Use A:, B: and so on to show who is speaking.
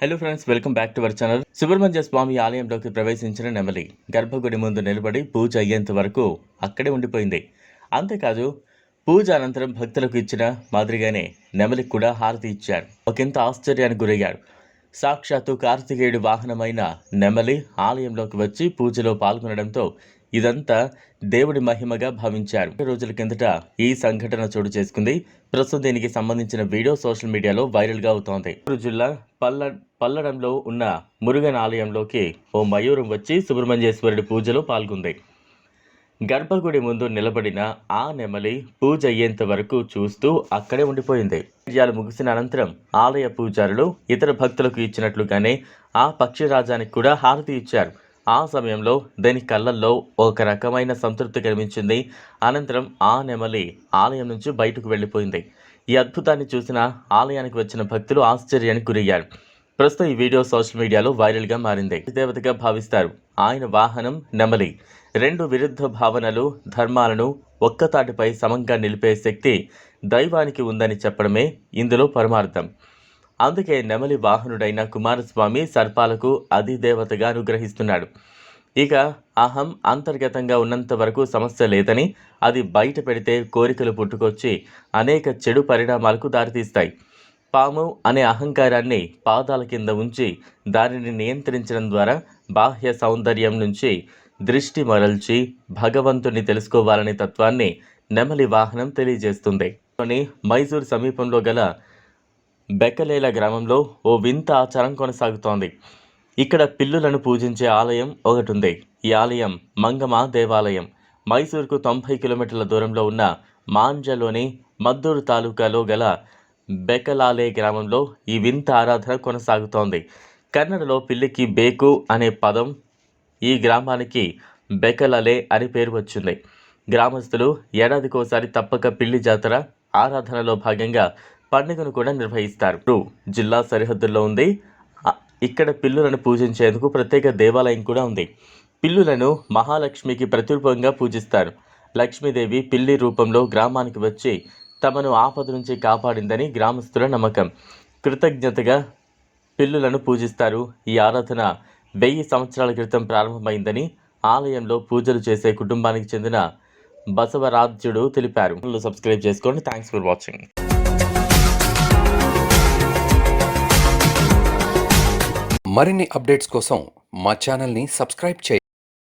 A: Hello friends, welcome back to our channel. Subrahmanya Swamy ఆలయంలోకి ప్రవేశించిన నెమలి గర్భగుడి ముందు నిలబడి పూజ అయ్యేంత వరకు అక్కడే ఉండిపోయింది. అంతేకాదు, పూజ అనంతరం భక్తులకు ఇచ్చిన మాదిరిగానే నెమలికి కూడా హారతి ఇచ్చారు. ఒకంత ఆశ్చర్యానికి గురయ్యారు. సాక్షాత్తు కార్తికేయుడి వాహనమైన నెమలి ఆలయంలోకి వచ్చి పూజలో పాల్గొనడంతో ఇదంతా దేవుడి మహిమగా భావించారు. 2 రోజుల కిందట ఈ సంఘటన చోటు చేసుకుంది. ప్రస్తుతం దీనికి సంబంధించిన వీడియో సోషల్ మీడియాలో వైరల్గా అవుతోంది. జిల్లా పల్లడంలో ఉన్న మురుగన్ ఆలయంలోకి ఓ మయూరం వచ్చి సుబ్రహ్మణ్యేశ్వరుడి పూజలో పాల్గొంది. గర్భగుడి ముందు నిలబడిన ఆ నెమలి పూజ అయ్యేంత వరకు చూస్తూ అక్కడే ఉండిపోయింది. పూజలు ముగిసిన అనంతరం ఆలయ పూజారులు ఇతర భక్తులకు ఇచ్చినట్లుగానే ఆ పక్షిరాజానికి కూడా హారతి ఇచ్చారు. ఆ సమయంలో దాని కళ్ళల్లో ఒక రకమైన సంతృప్తి కనిపించింది. అనంతరం ఆ నెమలి ఆలయం నుంచి బయటకు వెళ్ళిపోయింది. ఈ అద్భుతాన్ని చూసిన ఆలయానికి వచ్చిన భక్తులు ఆశ్చర్యానికి గురయ్యారు. ప్రస్తుతం ఈ వీడియో సోషల్ మీడియాలో వైరల్గా మారింది. దేవతగా భావిస్తారు. ఆయన వాహనం నెమలి. 2 విరుద్ధ భావనలు, ధర్మాలను ఒక్కతాటిపై సమంగా నిలిపే శక్తి దైవానికి ఉందని చెప్పడమే ఇందులో పరమార్థం. అందుకే నెమలి వాహనుడైన కుమారస్వామి సర్పాలకు అధిదేవతగా అనుగ్రహిస్తున్నాడు. ఇక అహం అంతర్గతంగా ఉన్నంత వరకు సమస్య లేదని, అది బయట పెడితే కోరికలు పుట్టుకొచ్చి అనేక చెడు పరిణామాలకు దారితీస్తాయి. పాము అనే అహంకారాన్ని పాదాల కింద ఉంచి దానిని నియంత్రించడం ద్వారా బాహ్య సౌందర్యం నుంచి దృష్టి మరల్చి భగవంతుని తెలుసుకోవాలనే తత్వాన్ని నెమలి వాహనం తెలియజేస్తుంది. మైసూర్ సమీపంలో గల బెక్కలేల గ్రామంలో ఓ వింత ఆచారం కొనసాగుతోంది. ఇక్కడ పిల్లులను పూజించే ఆలయం ఒకటి ఉంది. ఈ ఆలయం మంగమ్మ దేవాలయం. మైసూర్కు 90 కిలోమీటర్ల దూరంలో ఉన్న మాంజలోని మద్దూరు తాలూకాలో గల బెకలాలే గ్రామంలో ఈ వింత ఆరాధన కొనసాగుతోంది. కన్నడలో పిల్లికి బేకు అనే పదం ఈ గ్రామానికి బెకలలే అని పేరు వచ్చింది. గ్రామస్తులు ఏడాదికోసారి తప్పక పిల్లి జాతర ఆరాధనలో భాగంగా పండుగను కూడా నిర్వహిస్తారు. జిల్లా సరిహద్దుల్లో ఉంది. ఇక్కడ పిల్లులను పూజించేందుకు ప్రత్యేక దేవాలయం కూడా ఉంది. పిల్లులను మహాలక్ష్మికి ప్రతిరూపంగా పూజిస్తారు. లక్ష్మీదేవి పిల్లి రూపంలో గ్రామానికి వచ్చి తమను ఆపద నుంచి కాపాడిందని గ్రామస్తుల నమ్మకం. కృతజ్ఞతగా పిల్లులను పూజిస్తారు. ఈ ఆరాధన 1000 సంవత్సరాల క్రితం ప్రారంభమైందని ఆలయంలో పూజలు చేసే కుటుంబానికి చెందిన బసవరాజ్యుడు తెలిపారు. సబ్స్క్రైబ్ చేసుకోండి. Thanks for watching.
B: మరిన్ని అప్డేట్స్ కోసం మా ఛానల్ని సబ్స్క్రైబ్ చేయండి.